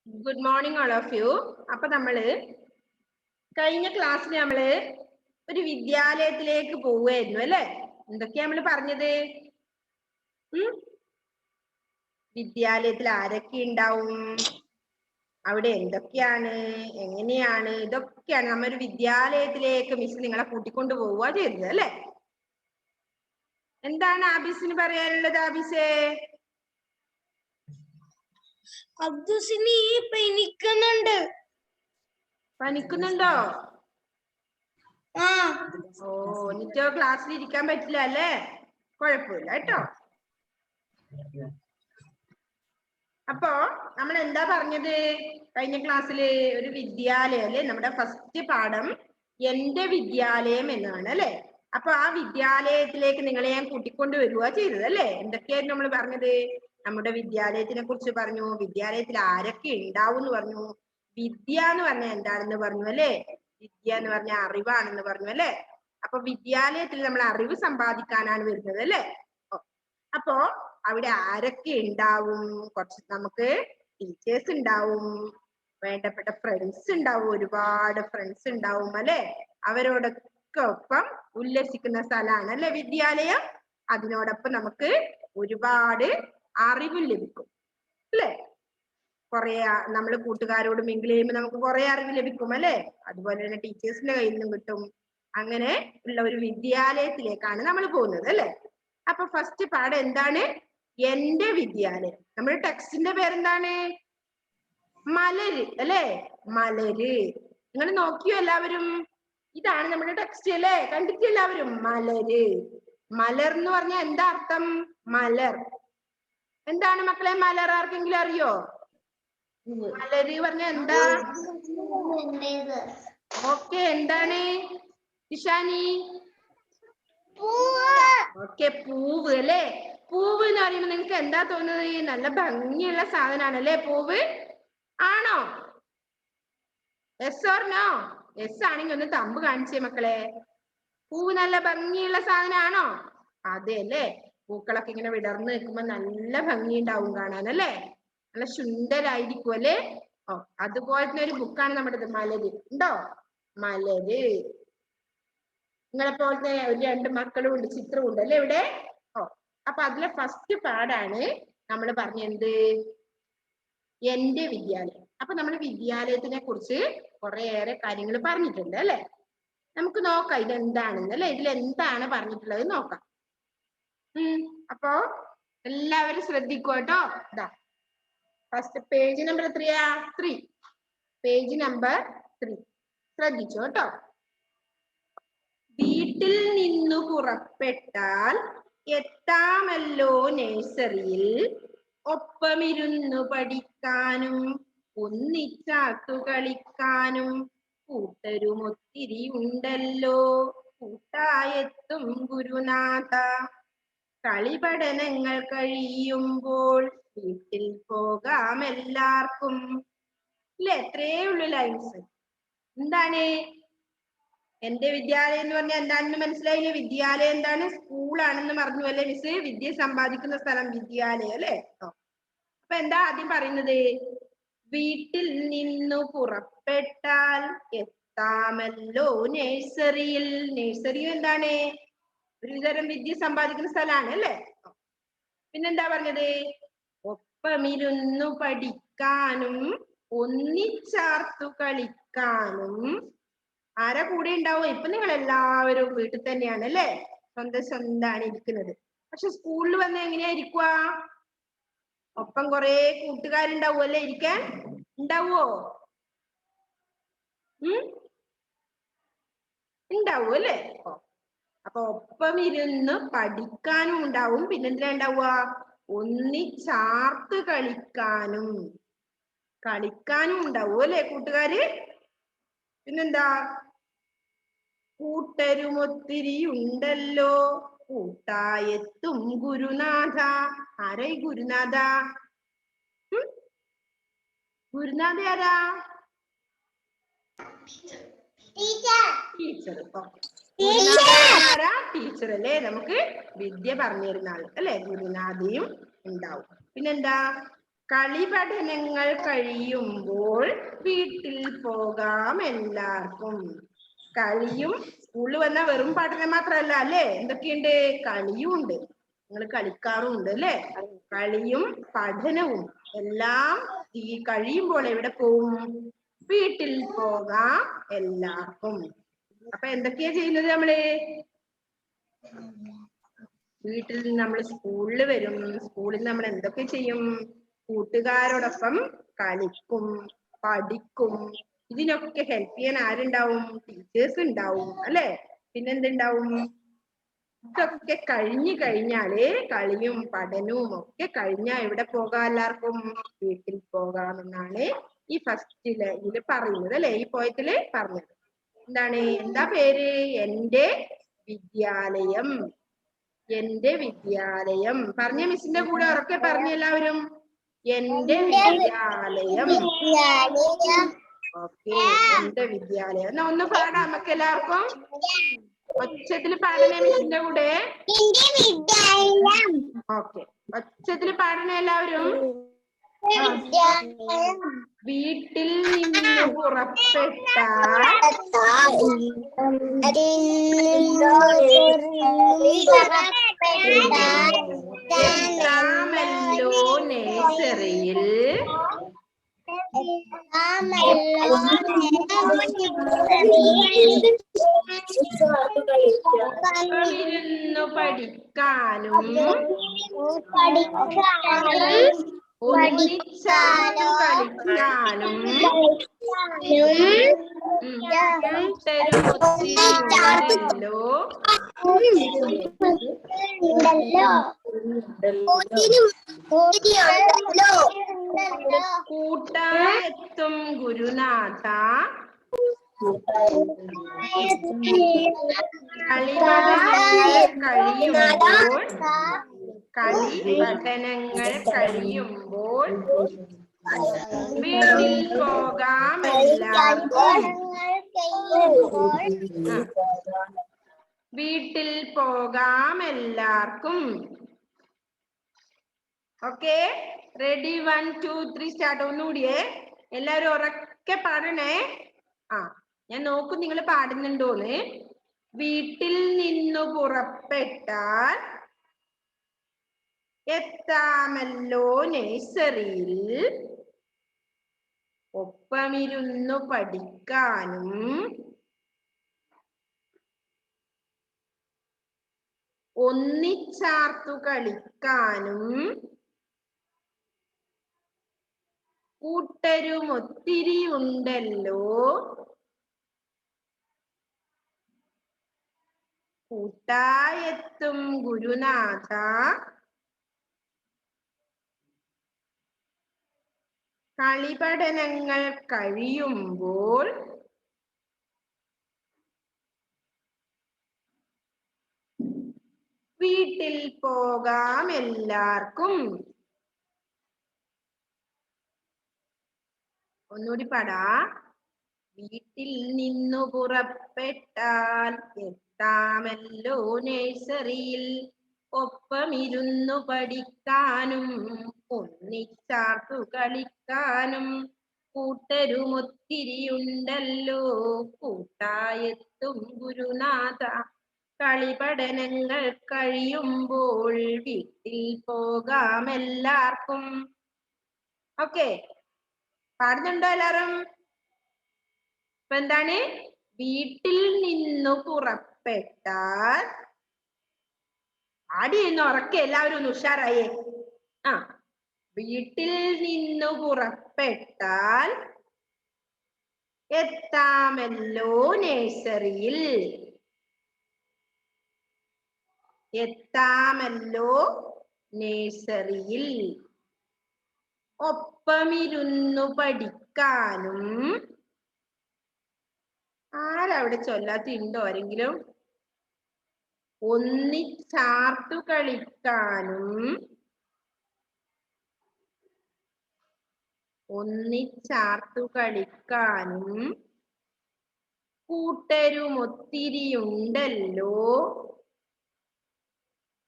Good morning all of you. അപ്പോൾ നമ്മൾ കഴിഞ്ഞ ക്ലാസ്സിൽ നമ്മൾ ഒരു വിദ്യാലയത്തിലേക്ക് പോവുകയായിരുന്നു അല്ലേ? എന്തൊക്കെയാ നമ്മൾ പറഞ്ഞത്? വിദ്യാലയത്തിൽ ആരൊക്കെ ഉണ്ടാവും, അവിടെ എന്തൊക്കെയാണ്, എങ്ങനെയാണ്, ഇതൊക്കെയാണ് നമ്മൾ ഒരു വിദ്യാലയത്തിലേക്ക് മിസ് നിങ്ങളെ കൂട്ടിക്കൊണ്ട് പോവുക ചെയ്തത് അല്ലേ? എന്താണ് ആബിസിന് പറയാനുള്ളത്? ആബിസേ, അബ്ദുസിനി പനിക്കുന്നുണ്ട്. പനിക്കുന്നുണ്ടോ? ആ. ഓ, എന്നിട്ടോ ക്ലാസ്സിൽ ഇരിക്കാൻ പറ്റില്ല അല്ലേ? കുഴപ്പമില്ല കേട്ടോ. അപ്പോ നമ്മൾ എന്താ പറഞ്ഞത് കഴിഞ്ഞ ക്ലാസ്സില്? ഒരു വിദ്യാലയം അല്ലെ, നമ്മുടെ ഫസ്റ്റ് പാഠം എന്റെ വിദ്യാലയം എന്നാണ് അല്ലെ. അപ്പൊ ആ വിദ്യാലയത്തിലേക്ക് നിങ്ങളെ ഞാൻ കൂട്ടിക്കൊണ്ട് വരിക ചെയ്തത് അല്ലെ. എന്തൊക്കെയായിരുന്നു നമ്മൾ പറഞ്ഞത്? നമ്മുടെ വിദ്യാലയത്തിനെ കുറിച്ച് പറഞ്ഞു, വിദ്യാലയത്തിൽ ആരൊക്കെ ഉണ്ടാവും എന്ന് പറഞ്ഞു, വിദ്യ എന്ന് പറഞ്ഞാൽ എന്താണെന്ന് പറഞ്ഞു അല്ലെ. വിദ്യ എന്ന് പറഞ്ഞാൽ അറിവാണെന്ന് പറഞ്ഞു അല്ലെ. അപ്പൊ വിദ്യാലയത്തിൽ നമ്മൾ അറിവ് സമ്പാദിക്കാനാണ് വരുന്നത് അല്ലെ. അപ്പോ അവിടെ ആരൊക്കെ ഉണ്ടാവും? കുറച്ച് നമുക്ക് ടീച്ചേഴ്സ് ഉണ്ടാവും, വേണ്ടപ്പെട്ട ഫ്രണ്ട്സ് ഉണ്ടാവും, ഒരുപാട് ഫ്രണ്ട്സ് ഉണ്ടാവും അല്ലെ. അവരോടൊക്കെ ഒപ്പം ഉല്ലസിക്കുന്ന സ്ഥലമാണ് അല്ലെ വിദ്യാലയം. അതിനോടൊപ്പം നമുക്ക് ഒരുപാട് അറിവ് ലഭിക്കും അല്ലെ. കുറെ നമ്മൾ കൂട്ടുകാരോട് മിങ്കിൾ ചെയ്യുമ്പോൾ നമുക്ക് കുറെ അറിവ് ലഭിക്കും അല്ലെ. അതുപോലെ തന്നെ ടീച്ചേഴ്സിന്റെ കയ്യിൽ നിന്നും കിട്ടും. അങ്ങനെ ഉള്ള ഒരു വിദ്യാലയത്തിലേക്കാണ് നമ്മൾ പോകുന്നത് അല്ലെ. അപ്പൊ ഫസ്റ്റ് പാഠം എന്താണ്? എന്റെ വിദ്യാലയം. നമ്മുടെ ടെക്സ്റ്റിന്റെ പേരെന്താണ്? മലര് അല്ലെ. മലര്. നിങ്ങൾ നോക്കിയോ എല്ലാവരും? ഇതാണ് നമ്മുടെ ടെക്സ്റ്റ് അല്ലെ. കണ്ടിട്ട് എല്ലാവരും? മലര്. മലർ എന്ന് പറഞ്ഞാൽ എന്താ അർത്ഥം? മലർ. എന്താണ് മക്കളെ മലർ? ആർക്കെങ്കിലും അറിയോ? മലര് പറഞ്ഞ എന്താ? ഓക്കെ, എന്താണ് ഇഷാനി? ഓക്കെ, പൂവ് അല്ലെ. പൂവ് എന്ന് പറയുമ്പോൾ നിങ്ങൾക്ക് എന്താ തോന്നുന്നത്? നല്ല ഭംഗിയുള്ള സാധനമാണ് അല്ലെ പൂവ്. ആണോ? Yes or no? യെസ് ആണെങ്കിൽ ഒന്ന് തമ്പ് കാണിച്ചേ മക്കളെ. പൂവ് നല്ല ഭംഗിയുള്ള സാധനമാണോ? അതെ അല്ലേ. പൂക്കളൊക്കെ ഇങ്ങനെ വിടർന്ന് നിൽക്കുമ്പോ നല്ല ഭംഗി ഉണ്ടാവും കാണാൻ അല്ലേ. നല്ല സുന്ദരായിരിക്കും അല്ലേ. ഓ, അതുപോലത്തെ ഒരു ബുക്കാണ് നമ്മുടെ മലര്. ഉണ്ടോ? മലര്. നിങ്ങളെ പോലത്തെ ഒരു രണ്ട് മക്കളും ഉണ്ട്, ചിത്രവും ഉണ്ട് അല്ലേ ഇവിടെ. ഓ, അപ്പൊ അതിലെ ഫസ്റ്റ് പാഠാണ് നമ്മൾ പറഞ്ഞ എന്ത്? എന്റെ വിദ്യാലയം. അപ്പൊ നമ്മൾ വിദ്യാലയത്തിനെ കുറിച്ച് കുറേയേറെ കാര്യങ്ങൾ പറഞ്ഞിട്ടുണ്ട് അല്ലെ. നമുക്ക് നോക്കാം ഇതെന്താണെന്ന് അല്ലെ. ഇതിൽ എന്താണ് പറഞ്ഞിട്ടുള്ളത് നോക്കാം. അപ്പോ എല്ലാവരും ശ്രദ്ധിക്കൂ കേട്ടോ. ഇതാ ഫസ്റ്റ് പേജ് നമ്പർ എത്രയാ? 3. പേജ് നമ്പർ 3 ശ്രദ്ധിച്ചോ കേട്ടോ. വീട്ടിൽ നിന്നു പുറപ്പെട്ടാൽ എത്താമല്ലോ നഴ്സറിയിൽ, ഒപ്പമിരുന്നു പഠിക്കാനും ഒന്നിച്ചാത്തു കളിക്കാനും കൂട്ടരും ഒത്തിരി ഉണ്ടല്ലോ കൂട്ടായെത്തും ഗുരുനാഥ. കളിപഠനങ്ങൾ കഴിയുമ്പോൾ വീട്ടിൽ പോകാം എല്ലാവർക്കും. ഇല്ല, എത്രയേ ഉള്ളു ലൈൻസ്. എന്താണ് എന്റെ വിദ്യാലയം എന്ന് പറഞ്ഞാൽ? എന്താണെന്ന് മനസ്സിലായില്ലേ? വിദ്യാലയം എന്താണ്? സ്കൂളാണെന്ന് പറഞ്ഞു അല്ലെ മിസ്. വിദ്യ സമ്പാദിക്കുന്ന സ്ഥലം വിദ്യാലയം അല്ലെ. അപ്പൊ എന്താ ആദ്യം പറയുന്നത്? വീട്ടിൽ നിന്നു പുറപ്പെട്ടാൽ എത്താമല്ലോ നഴ്സറിയിൽ. നഴ്സറിയും എന്താണ്? ഒരുതരം വിദ്യ സമ്പാദിക്കുന്ന സ്ഥലമാണ് അല്ലെ. പിന്നെന്താ പറഞ്ഞത്? ഒപ്പമിരുന്നു പഠിക്കാനും ഒന്നിച്ചാർത്തു കളിക്കാനും. ആരാ കൂടെ ഉണ്ടാവും? ഇപ്പൊ നിങ്ങൾ എല്ലാവരും വീട്ടിൽ തന്നെയാണ് അല്ലെ. സ്വന്തമാണ് ഇരിക്കുന്നത്. പക്ഷെ സ്കൂളിൽ വന്ന് എങ്ങനെയാ ഇരിക്കുക? ഒപ്പം കുറെ കൂട്ടുകാരുണ്ടാവും അല്ലെ ഇരിക്കാൻ. ഉണ്ടാവോ? ഉണ്ടാവും അല്ലെ. അപ്പൊ ഒപ്പം ഇരുന്ന് പഠിക്കാനും ഉണ്ടാവും. പിന്നെന്തിനാ ഉണ്ടാവുക? ഒന്നിച്ചാർത്ത് കളിക്കാനും ഉണ്ടാവും അല്ലെ കൂട്ടുകാര്. പിന്നെന്താ? കൂട്ടരും ഒത്തിരി ഉണ്ടല്ലോ കൂട്ടായെത്തും ഗുരുനാഥ. ആരായി ഗുരുനാഥ? ഗുരുനാഥ ആരാ? ടീച്ചർ. ആരാ? ടീച്ചർ അല്ലേ. നമുക്ക് വിദ്യ പറഞ്ഞു തരുന്ന ആൾ അല്ലെ. ഗുരുനാഥയും ഉണ്ടാവും. പിന്നെന്താ? കളി പഠനങ്ങൾ കഴിയുമ്പോൾ വീട്ടിൽ പോകാം എല്ലാവർക്കും. കളിയും സ്കൂളിൽ വന്ന വെറും പഠനം മാത്രമല്ല അല്ലേ, എന്തൊക്കെയുണ്ട്? കളിയും ഉണ്ട്, നിങ്ങൾ കളിക്കാറുണ്ട് അല്ലേ? കളിയും പഠനവും എല്ലാം ഈ കഴിയുമ്പോൾ എവിടെ പോവും? വീട്ടിൽ പോകാം എല്ലാവർക്കും. അപ്പൊ എന്തൊക്കെയാ ചെയ്യുന്നത് നമ്മള്? വീട്ടിൽ നിന്ന് നമ്മൾ സ്കൂളിൽ വരും. സ്കൂളിൽ നമ്മൾ എന്തൊക്കെ ചെയ്യും? കൂട്ടുകാരോടൊപ്പം കളിക്കും, പഠിക്കും. ഇതിനൊക്കെ ഹെൽപ്പ് ചെയ്യാൻ ആരുണ്ടാവും? ടീച്ചേഴ്സ് ഉണ്ടാവും അല്ലെ? പിന്നെന്തുണ്ടാവും? ഇതൊക്കെ കഴിഞ്ഞു കഴിഞ്ഞാല്, കളിയും പഠനവും ഒക്കെ കഴിഞ്ഞാൽ എവിടെ പോകാം എല്ലാവർക്കും? വീട്ടിൽ പോകാമെന്നാണ് ഈ ഫസ്റ്റില് ഇതില് പറയുന്നത് അല്ലെ, ഈ പോയത്തില് പറഞ്ഞത്. എന്താണ്? എന്താ പേര്? എന്റെ വിദ്യാലയം. എന്റെ വിദ്യാലയം. പറഞ്ഞ മിസ്സിന്റെ കൂടെ ഉറക്കെ പറഞ്ഞ എല്ലാവരും. എന്റെ വിദ്യാലയം. ഓക്കെ, എന്റെ വിദ്യാലയം. എന്നാ ഒന്ന് പാടാം നമുക്ക് എല്ലാവർക്കും. ഒച്ചത്തില് പാടണേ മിസ്സിന്റെ കൂടെ. ഓക്കെ, ഒച്ചത്തില് പാടണേ എല്ലാവരും. വീട്ടിൽ നിന്ന് പുറപ്പെട്ടാൽ എത്താമല്ലോ നേഴ്സറിയിൽ. ഒപ്പമിരുന്നു പഠിക്കാനും ഒന്നിച്ചാർന്നു കളിക്കാനും കൂട്ടരുമൊത്തിരിയുണ്ടല്ലോ. കൂട്ടായെത്തും ഗുരുനാഥ. കളിപഠനങ്ങൾ കഴിയുമ്പോൾ വീട്ടിൽ പോകാം എല്ലാവർക്കും. വീട്ടിൽ പോകാം എല്ലാവർക്കും. Okay, ready? 1 2 3 സ്റ്റാർട്ട്. ഒന്നുകൂടിയേ, എല്ലാവരും ഉറക്കെ പാടണേ. ഞാൻ നോക്കും നിങ്ങൾ പാടുന്നുണ്ടോന്ന്. വീട്ടിൽ നിന്നു പുറപ്പെട്ടാൽ എത്താമല്ലോ നേഴ്സറിയിൽ. ഒപ്പമിരുന്നു പഠിക്കാനും ഒന്നിച്ചാർത്തു കളിക്കാനും കൂട്ടരുമൊത്തിരി ഉണ്ടല്ലോ. കൂട്ടായെത്തും ഗുരുനാഥ. കളിപഠനങ്ങൾ കഴിയുമ്പോൾ വീട്ടിൽ പോകാം എല്ലാവർക്കും. ഒന്നുകൂടി പാടാ. വീട്ടിൽ നിന്നു പുറപ്പെട്ടാൽ എത്താമല്ലോ നേഴ്സറിയിൽ. ഒപ്പമിരുന്നു പഠിക്കാനും ഒന്നിച്ചാർത്തു കളിക്കാനും കൂട്ടരുമൊത്തിരിയുണ്ടല്ലോ. കൂട്ടായെത്തും ഗുരുനാഥ. കളിപഠനങ്ങൾ കഴിയുമ്പോൾ വീട്ടിൽ പോകാം എല്ലാവർക്കും. ഓക്കെ, പാടുന്നുണ്ടോ എല്ലാരും? ഇപ്പൊ എന്താണ്? വീട്ടിൽ നിന്നു പുറപ്പെട്ടാൽ. ആടിയെന്ന് ഉറക്കെ എല്ലാവരും ഒന്ന് ഉഷാറായേ. വീട്ടിൽ നിന്നു പുറപ്പെട്ടാൽ എത്താമല്ലോ നേഴ്സറിയിൽ. എത്താമല്ലോ നേഴ്സറിയിൽ. ഒപ്പമിരുന്നു പഠിക്കാനും. ആരവിടെ ചൊല്ലാത്തുണ്ടോ ആരെങ്കിലും? ഒന്നിച്ചാർത്തു കളിക്കാനും ഒന്നിച്ചാർത്തു കളിക്കാനും കൂട്ടരുമൊത്തിരിയുണ്ടല്ലോ.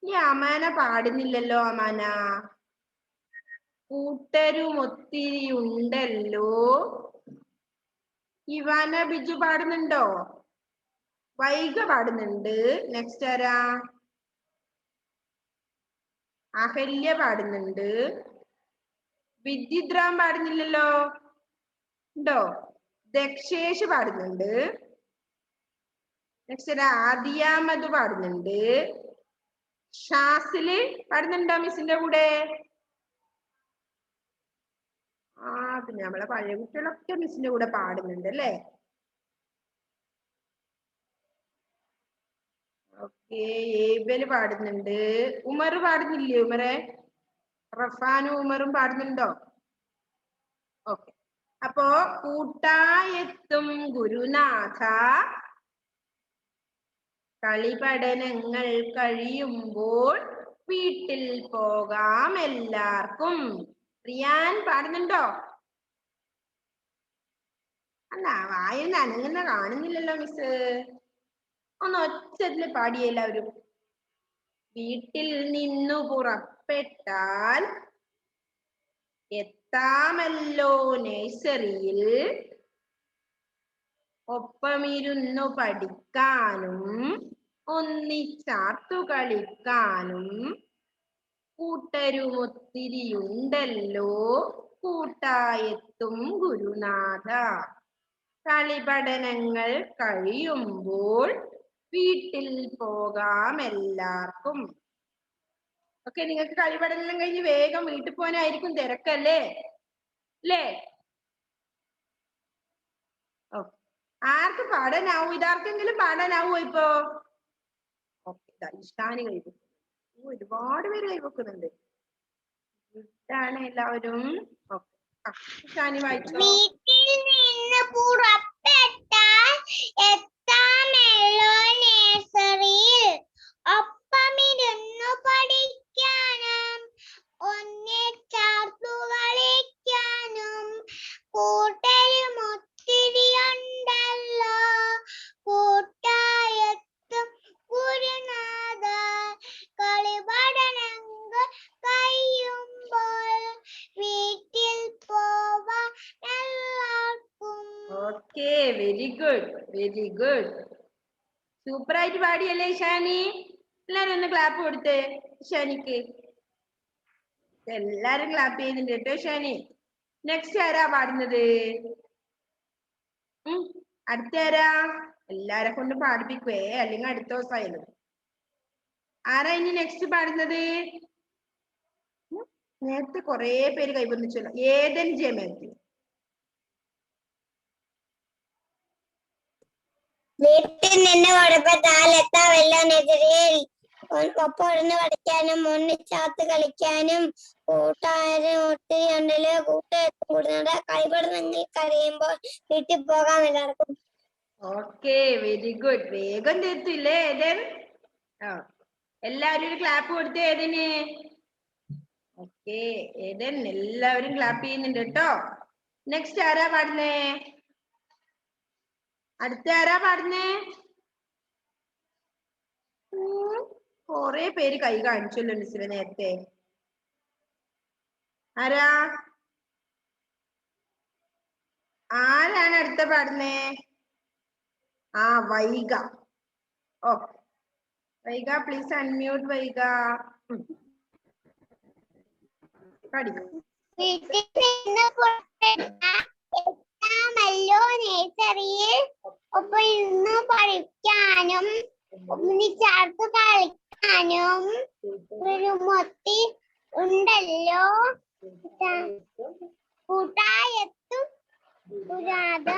ഈ അമാന പാടുന്നില്ലല്ലോ. അമാന കൂട്ടരുമൊത്തിരി ഉണ്ടല്ലോ. ഇവാന ബിജു പാടുന്നുണ്ടോ? വൈഗ പാടുന്നുണ്ട്. നെക്സ്റ്റ് ആരാ? അഹല്യ പാടുന്നുണ്ട്. വിദ്യുദ്രാം പാടുന്നില്ലല്ലോ. ഉണ്ടോ? ദക്ഷേഷ് പാടുന്നുണ്ട്. നെക്സ്റ്റ് ആദിയാമത് പാടുന്നുണ്ട്. ഷാസില് പാടുന്നുണ്ടോ മിസ്സിന്റെ കൂടെ? പിന്നെ നമ്മളെ പഴയ കുട്ടികളൊക്കെ മിസ്സിന്റെ കൂടെ പാടുന്നുണ്ട് അല്ലേ? ഓക്കെ, ഏബല് പാടുന്നുണ്ട്. ഉമർ പാടുന്നില്ലേ? ഉമറെ, റഫാനും ഉമറും പാടുന്നുണ്ടോ? ഓക്കെ. അപ്പോ കൂട്ടായെത്തും ഗുരുനാഥ, കളിപഠനങ്ങൾ കഴിയുമ്പോൾ വീട്ടിൽ പോകാം എല്ലാവർക്കും. റിയാൻ പാടുന്നുണ്ടോ? അല്ല, വായന അനങ്ങനെ കാണുന്നില്ലല്ലോ മിസ്. ഒന്ന് ഒച്ചത്തില് പാടിയ എല്ലാവരും. വീട്ടിൽ നിന്നു പുറപ്പെട്ടാൽ എത്താമല്ലോ നഴ്സറിയിൽ, ഒപ്പമിരുന്നു പഠിക്കാനും ഒന്നിച്ചാർത്തു കളിക്കാനും കൂട്ടരുമൊത്തിരിയുണ്ടല്ലോ കൂട്ടായെത്തും ഗുരുനാഥ, കളിപഠനങ്ങൾ കഴിയുമ്പോൾ വീട്ടിൽ പോകാം എല്ലാവർക്കും. ഓക്കെ, നിങ്ങൾക്ക് കളിപഠനം കഴിഞ്ഞ് വേഗം വീട്ടിൽ പോകാനായിരിക്കും തിരക്കല്ലേ? അല്ലേ? ഓക്കെ, ആർക്ക് പാടാനാവും? ഇതാർക്കെങ്കിലും പാടാനാവോ ഇപ്പോ? ഓക്കെ, ഇഷ്ടാന് കൈവെക്കും. ഒരുപാട് പേര് കൈവെക്കുന്നുണ്ട്. ഇഷ്ടാണ് എല്ലാവരും. ഓക്കെ, ഇഷ്ടാനി വായിച്ചോ. വീട്ടിൽ നിന്ന് പുറപ്പെട്ടാൽ എത്താമല്ലോ നഴ്സറിയിൽ, ഒപ്പമിരുന്നു പഠിക്കാനും ഒന്നിച്ചാർത്തു കളിക്കാനും കൂട്ടരുമൊത്തിരിയുണ്ടല്ലോ കൂട്ടായെത്തും ഗുരുനാഥ, കളിപഠനങ്ങൾ കഴിയുമ്പോൾ വീട്ടിൽ പോവാൻ എല്ലാവർക്കും. Okay, very good, very good. Super ആയിട്ട് പാടിയല്ലേ ഷാനി? എല്ലാരും ഒന്ന് ക്ലാപ്പ് കൊടുത്തേ ഷാനിക്ക്. എല്ലാരും ക്ലാപ്പ് ചെയ്യുന്നുണ്ട് കേട്ടോ ഷാനി. നെക്സ്റ്റ് ആരാ പാടുന്നത്? അടുത്ത ആരാ? എല്ലാരെ കൊണ്ട് പാടിപ്പിക്കുവേ, അല്ലെങ്കിൽ അടുത്ത ദിവസമായാലും. ആരാ ഇനി നെക്സ്റ്റ് പാടുന്നത്? നേരത്തെ കൊറേ പേര് കൈവന്നിച്ചല്ലോ. ഏതൻ ജമേത്തി. വീട്ടിൽ നിന്ന് പുറപ്പെട്ടാൽ എത്താമല്ലോ നഴ്സറിയിൽ, ഒപ്പം ഇരുന്ന് പഠിക്കാനും ഒന്നിച്ചാത്ത് കളിക്കാനും കൂട്ടുകാരും ഒത്തിരി ഉണ്ടല്ലോ കൂട്ടുകാരുടെ കളിപഠനങ്ങൾ കഴിയുമ്പോൾ വീട്ടിൽ പോകാം എല്ലാവർക്കും. Okay, very good. വേഗം തീർത്തില്ലേ ഏതൻ? എല്ലാവരും ഒരു ക്ലാപ്പ് കൊടുത്തേ ഏതന്. ഓക്കെ, ഏതൻ എല്ലാവരും ക്ലാപ്പ് ചെയ്യുന്നുണ്ട് കേട്ടോ. നെക്സ്റ്റ് ആരാ പാടുന്നേ? അടുത്ത ആരാ പാടുന്നേ? കൊറേ പേര് കൈ കാണിച്ചല്ലോ മിസ്സിന് നേരത്തെ. ആരാ? ആരാണ് അടുത്ത പാടുന്നേ? Vaiga. Okay, Vaiga please unmute. Vaiga പഠിക്കും. വീട്ടിൽ നിന്ന് പുറപ്പെട്ടാൽ എത്താമല്ലോ നഴ്സറിയിൽ, ഒപ്പം ഇരുന്ന് പഠിക്കാനും ഒന്നിച്ചാർത്ത് കളിക്കാനും ഗുരുമൊത്തി ഉണ്ടല്ലോ കൂട്ടായെത്തും ഗുരുനാഥ,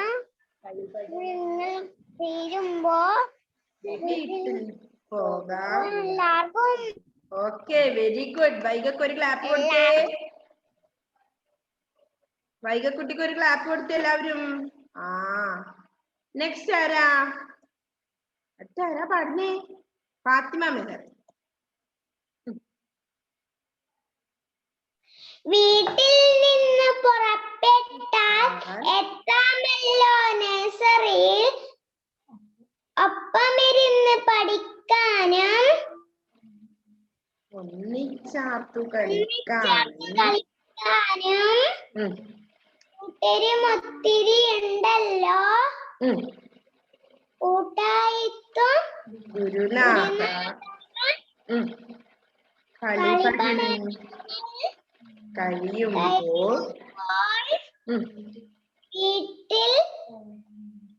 തീരുമ്പോ പോകാം എല്ലാവർക്കും. Okay, very good. വൈഗക്ക് ഒരു ക്ലാപ്പ് കൊടുത്തേ. വൈഗക്കുട്ടിക്ക് ഒരു ക്ലാപ്പ് കൊടുത്തേ എല്ലാവരും. നെക്സ്റ്റ് ആരാ? അടുത്ത ആരാ പാടുന്നേ? ഫാത്തിമ മെഹർ. വീട്ടിൽ നിന്ന് പുറപ്പെട്ടാൽ എത്താമല്ലോ നഴ്സറിയിൽ, ഒപ്പമിരുന്ന് പഠിക്കാനും ഒന്നിച്ചാർത്തു കളിക്കാനും പഠിക്കാനും കൂട്ടരും ഒത്തിരി ഉണ്ടല്ലോ. കൂട്ടായിത്തും ഗുരുനാഥ കളിപടങ്ങൾ കഴിയുമ്പോൾ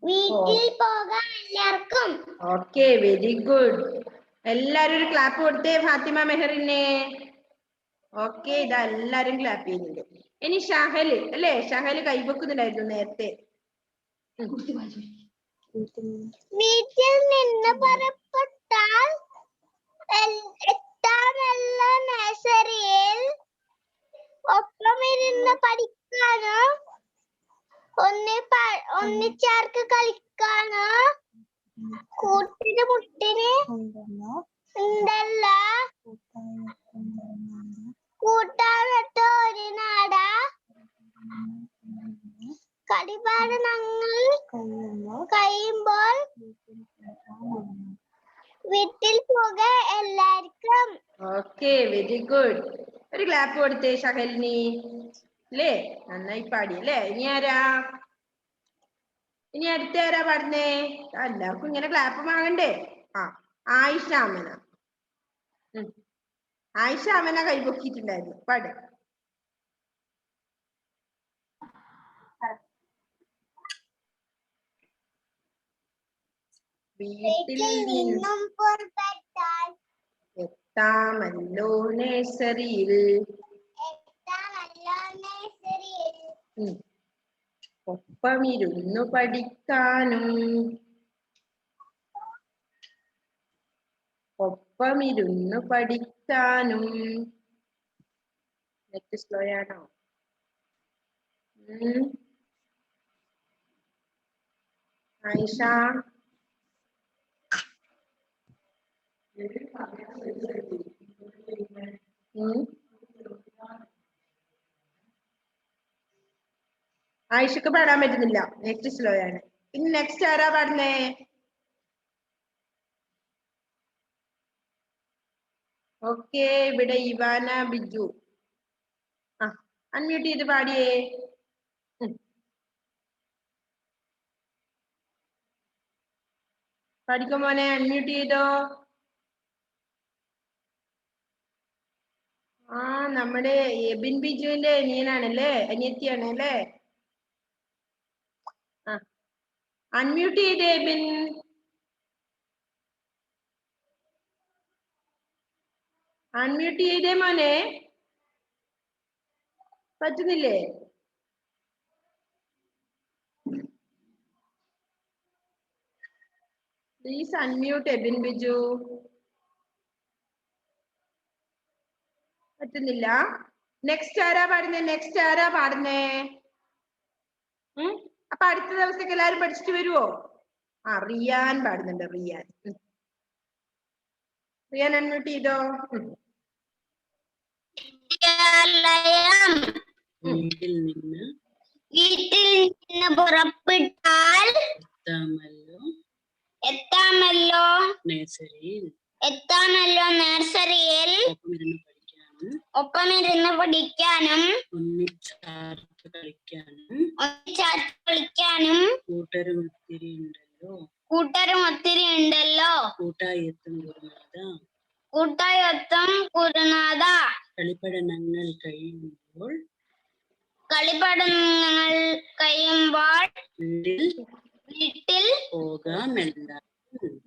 വീട്ടിൽ പോകാം എല്ലാവർക്കും. Okay, very good. എല്ലാരും ഒരു ക്ലാപ്പ് കൊടുത്തേ ഫാത്തിമ മെഹറിനെ. ഓക്കെ, ഇതാ എല്ലാരും ക്ലാപ്പ് ചെയ്യുന്നുണ്ട്. ഇനി ഷഹല് അല്ലേ, ഷഹല് കൈവെക്കുന്നുണ്ടായിരുന്നു നേരത്തെ. വീട്ടിൽ നിന്ന് പുറപ്പെട്ടാൽ എത്താമല്ലോ നഴ്സറിയിൽ. ഒപ്പമിരുന്ന് പഠിക്കാനോ ഒന്നിച്ചാർക്ക് കളിക്കാനോ കൂട്ടിന് മുട്ടിന് ഉണ്ടല്ലോ. കൂട്ടാനൊത്ത് ഒരു നാട കളിപ്പാടങ്ങൾ കഴിയുമ്പോൾ വീട്ടിൽ പോകാം എല്ലാവർക്കും. Okay, very good. ഒരു ക്ലാപ്പ് കൊടുത്തേ ഷഹലിനി അല്ലേ, നന്നായി പാടി അല്ലേ. ഇനി ആരാ, ഇനി അടുത്ത ആരാ പാടുന്നേ? എല്ലാവർക്കും ഇങ്ങനെ ക്ലാപ്പ് വാങ്ങണ്ടേ. ആയിഷ അമന. ആയിഷ അമന കൈപൊക്കിയിട്ടുണ്ടായിരുന്നു, പാട്. വീട്ടിൽ നിന്നും പുറപ്പെട്ടാൽ എത്താമല്ലോ നഴ്സറിയിൽ. ഒപ്പമിരുന്നു പഠിക്കാനും നെറ്റ് സ്ലോ ആണോ? ആയിഷ ആയിഷക്ക് പാടാൻ പറ്റുന്നില്ല, നെറ്റ് സ്ലോ ആണ്. പിന്നെ നെക്സ്റ്റ് ആരാ പാടുന്നേ? ഓക്കെ, ഇവിടെ ഇവാന ബിജു. അൺമ്യൂട്ട് ചെയ്ത് പാടിയേ. പഠിക്കോ മോനെ, അൺമ്യൂട്ട് ചെയ്തോ. നമ്മുടെ എബിൻ ബിജുവിന്റെ അനിയനാണല്ലേ, അനിയത്തിയാണ് അല്ലേ. അൺമ്യൂട്ട് ചെയ്തേ എബിൻ. അൺമ്യൂട്ട് ചെയ്തേ മോനെ, പറ്റുന്നില്ലേ? Please unmute Abin Biju. പറ്റുന്നില്ല. നെക്സ്റ്റ് ആരാ പാടുന്നേ? അപ്പൊ അടുത്ത ദിവസത്തേക്ക് എല്ലാരും പഠിച്ചിട്ട് വരുവോ? റിയാൻ പാടുന്നുണ്ട്. റിയാൻ അൺമ്യൂട്ട് ചെയ്തോ. വീട്ടിൽ നിന്ന് പുറപ്പെട്ടാൽ എത്താമല്ലോ നഴ്സറിയിൽ ഒപ്പമിരുന്ന് പഠിക്കാനും ഒന്നിച്ചാർത്ത് കളിക്കാനും കൂട്ടരും ഒത്തിരി ഉണ്ടല്ലോ. കൂട്ടായെത്തും ഗുരുനാഥ. കളിപ്പടങ്ങൾ കഴിയുമ്പോൾ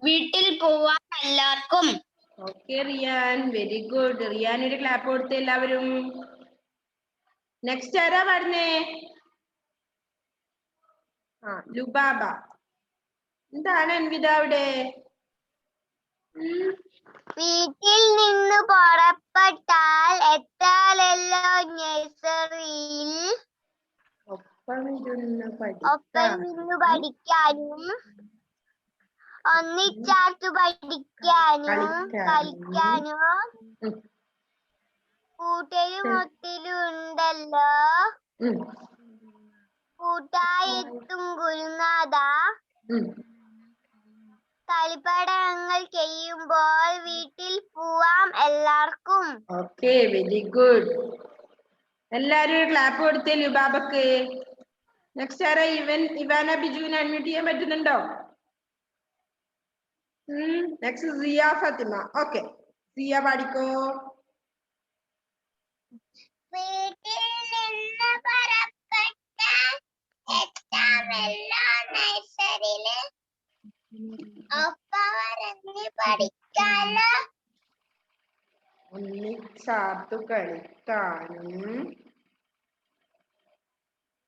വീട്ടിൽ പോവാം എല്ലാവർക്കും. Okay Riyan, very good. Riyan ഒരു ക്ലാപ്പ് കൊടുത്തേ എല്ലാവരും. നെക്സ്റ്റ് ആരാ പാടുന്നേ? ലുബാബ. എന്താണ് അൻവിത അവിടെ? വീട്ടിൽ നിന്ന് പുറപ്പെട്ടാൽ എത്താലല്ലോ നഴ്സറിയിൽ. ഒപ്പമിരുന്ന് പഠിക്കാനും ഒന്നിച്ചാർത്ത് പഠിക്കാനും കളിക്കാനും കൂട്ടരും ഒത്തിരി ഉണ്ടല്ലോ. കൂട്ടായെത്തും ഗുരുനാഥ. കളിപ്പാടങ്ങൾ ചെയ്യുമ്പോൾ വീട്ടിൽ പോവാം എല്ലാവർക്കും. Okay, very good. എല്ലാരും ഒരു ക്ലാപ്പ് കൊടുത്തേ ലുബാബക്ക്. നെക്സ്റ്റ് ആരാ? ഇവാന ബിജുവിനെ അൺമ്യൂട്ട് ചെയ്യാൻ പറ്റുന്നുണ്ടോ? നെക്സ്റ്റ് സിയ ഫാത്തിമ. ഓക്കെ, സിയ പാടിക്കോ. വീട്ടിൽ നിന്ന് പുറപ്പെട്ട എത്താമെല്ലോ നഴ്സറിയില് ഒപ്പവരഞ്ഞ് പഠിക്കാലോ. ഒന്നിച്ചാത്തു കളിക്കാനും.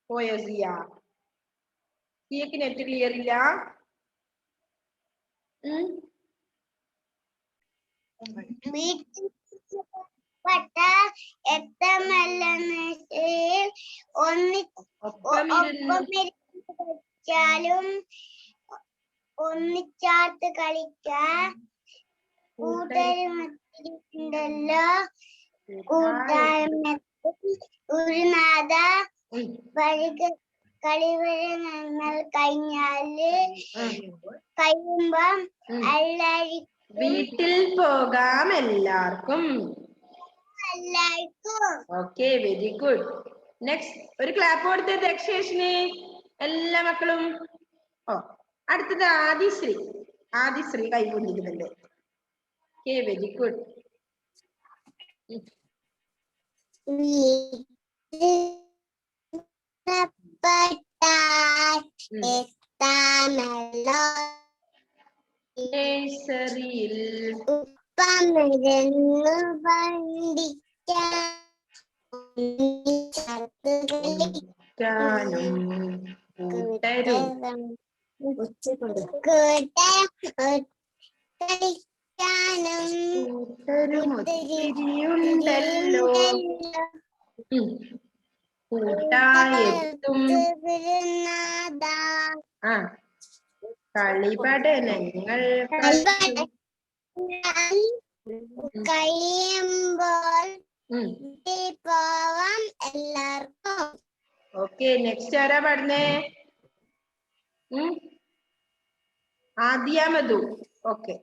പോയോ സിയ? സിയക്ക് നെറ്റ് ക്ലിയർ ഇല്ല. വീട്ടിൽ പെട്ട എത്താമെല്ലോ നഴ്സറിയിൽ ഒന്നിച്ചാലും ഒന്നിച്ചാത്ത് കളിക്കാൻ കൂട്ടരുമല്ലോ. കൂട്ടായ്മത്തും ഗുരുനാഥ കളിവരങ്ങൾ കഴിയുമ്പം എല്ലാവർക്കും വീട്ടിൽ പോകാം എല്ലാവർക്കും. Okay, very good. നെക്സ്റ്റ് ഒരു ക്ലാപ്പ് കൊടുത്തേ ദക്ഷേഷിന് എല്ലാ മക്കളും. ഓ, അടുത്തത് ആദിശ്രീ. ആദിശ്രീ കൈ കൊണ്ടിരിക്കുന്നുണ്ട്. Okay, very good. നഴ്സറിയിൽ ഉപ്പമരുന്ന് പഠിക്കാനും കൂട്ടരും ഒത്തിരിയുണ്ടല്ലോ. കൂട്ടായെത്തും കളിപഠനങ്ങൾ കഴിയുമ്പോൾ പോവാം എല്ലാവർക്കും. ഓക്കെ, നെക്സ്റ്റ് ആരാ പാടുന്നേ? ആദിയ മധു. ഓക്കെ,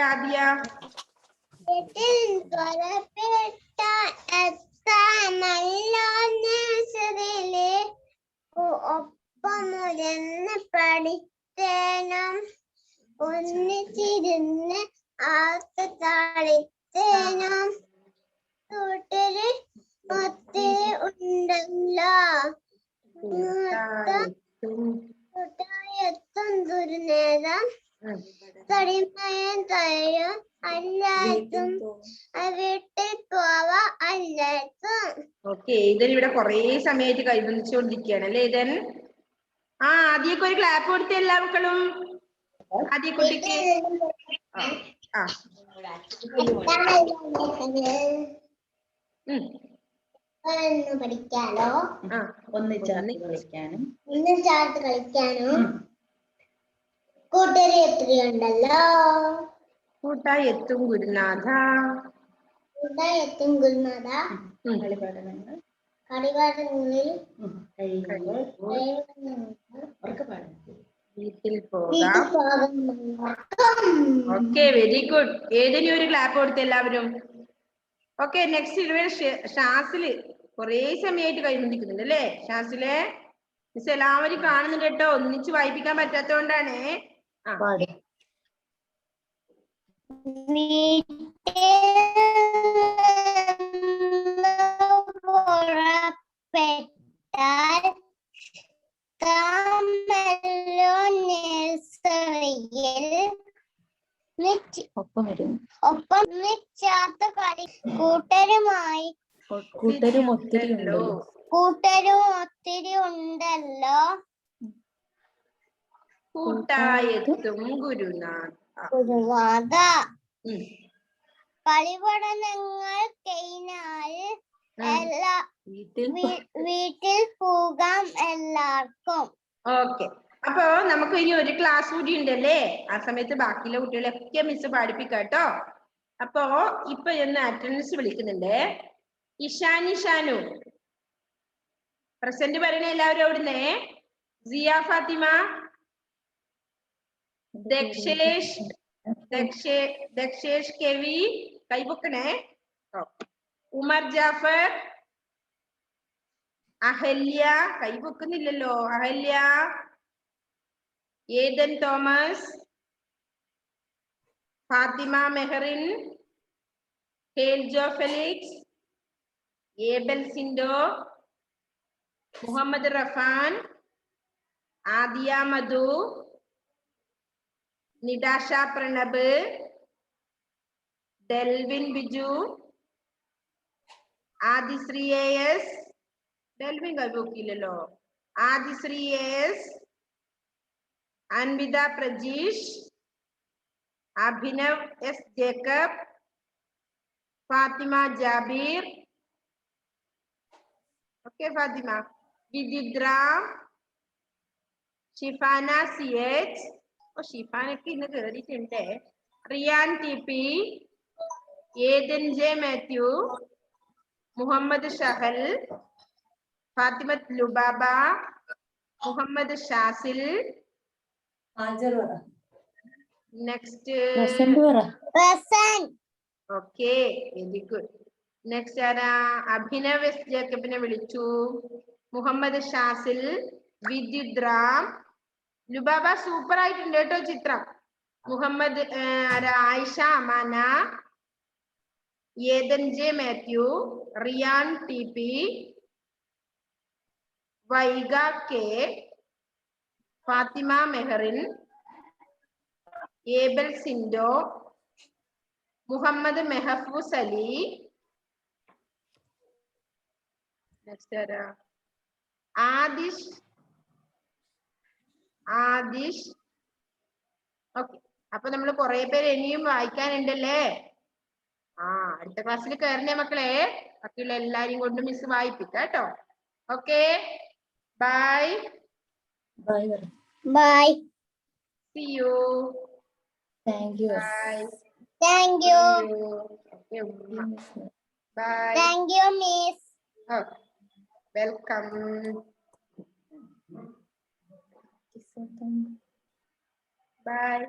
ആദിയ. ഒപ്പമുരന്ന് പഠിത്തേനും ഒന്നിച്ചിരുന്ന് ആർത്ത് കളിത്തേനും കൂട്ടര് ഒത്തിരി ഉണ്ടല്ലോ. കൂട്ടായെത്തും ദുർനേരം തടിമയം തരും എല്ലാവർക്കും വീട്ടിൽ പോവാ എല്ലാവർക്കും. ഓക്കെ, ഇതൻ ഇവിടെ കൊറേ സമയമായിട്ട് കൈവന്നിച്ചുകൊണ്ടിരിക്കുകയാണ് അല്ലേ ഇതൻ? ആദ്യമൊക്കെ ഒരു ക്ലാപ്പ് കൊടുത്ത എല്ലാ മക്കളും. ആദ്യ കുട്ടിക്ക് പഠിക്കാലോ. ഒന്നിച്ചാർത്ത് കളിക്കാനും കൂട്ടര് എത്രയുണ്ടല്ലോ. കൂട്ടായെത്തും ഗുരുനാഥ. കൂട്ടായെത്തും ഗുരുനാഥ. കളിപാടങ്ങളിൽ വീട്ടിൽ പോകാം. Okay, very good. ഏതിനും ഒരു ക്ലാപ്പ് കൊടുത്ത എല്ലാവരും. ഓക്കെ, നെക്സ്റ്റ് ഇവിടെ ഷാസില് കൊറേ സമയമായിട്ട് കൈവന്നിരിക്കുന്നുണ്ട് അല്ലേ ഷാസിലെ? മിസ് എല്ലാവരും കാണുന്നുണ്ട് കേട്ടോ, ഒന്നിച്ച് വായിപ്പിക്കാൻ പറ്റാത്തോണ്ടാണ്. കൂട്ടരും ഒത്തിരി ഉണ്ടല്ലോ. കൂട്ടായെത്തും ഗുരുനാഥ. കളിപഠനങ്ങൾ കഴിഞ്ഞാൽ വീട്ടിൽ പോകാം എല്ലാവർക്കും. ഓക്കെ, അപ്പൊ നമുക്ക് ഇനി ഒരു ക്ലാസ് കൂടി ഉണ്ടല്ലേ, ആ സമയത്ത് ബാക്കിയുള്ള കുട്ടികളെയൊക്കെ മിസ് പാടിപ്പിക്കാം കേട്ടോ. അപ്പോ ഇപ്പൊ എന്ന് അറ്റൻഡൻസ് വിളിക്കുന്നുണ്ട്. ഇഷാനി ഷാനു പ്രസന്റ് പറയണേ എല്ലാവരും അവിടുന്ന്. സിയ ഫാത്തിമ, ദക്ഷേഷ് കെവി കൈപൊക്കണേ. ഉമർ ജാഫർ, അഹല്യ, കൈ പൊക്കുന്നില്ലല്ലോ. അഹല്യ, ഏദൻ തോമസ്, ഫാത്തിമ മെഹറിൻ, ഹേൽജോ ഫെലിക്സ്, ഏബൽ സിൻഡോ, മുഹമ്മദ് റഫാൻ, ആദിയ മധു, നിദാഷ പ്രണബ്, ഡെൽവിൻ ബിജു, ആദിശ്രീ AS, ഡെൽവിൻ കൈപോക്കില്ലല്ലോ. Adishree AS, Anvitha Prajeesh, Abhinav S Jacob, Fathima Jabir, okay Fathima, Vijith Ram, Shifana CH, ഷിഫാനൊക്കെ ഇന്ന് കേറിയിട്ടുണ്ട്. Riyan TP, Eden J Mathew, Muhammad Shahal, Fathimath Lubaba, Muhammad Shasil, next Present. Okay very good. Next ആരാ? അഭിനവ് S ജേക്കബിനെ വിളിച്ചു. മുഹമ്മദ് ഷാസിൽ, വിദ്യുത് റാം, ലുബാബ സൂപ്പർ ആയിട്ടുണ്ട് കേട്ടോ ചിത്രം. Muhammad Ayisha Amana, Eden J Mathew, Riyan TP, Vaiga K, Fathima Mehrin, Abel Cindo, Muhammad Mehfooz Ali, next ആരാ? ആദിഷ് ഓക്കെ. അപ്പൊ നമ്മൾ കുറെ പേര് ഇനിയും വായിക്കാനുണ്ടല്ലേ. അടുത്ത ക്ലാസ്സിൽ കയറണേ മക്കളെ. ബാക്കിയുള്ള എല്ലാരെയും കൊണ്ട് മിസ് വായിപ്പിക്കാം കേട്ടോ. Okay bye. Bye. See you. Thank you. Bye. Thank you. Okay, bye. Thank you, Miss. Okay. Welcome. Bye.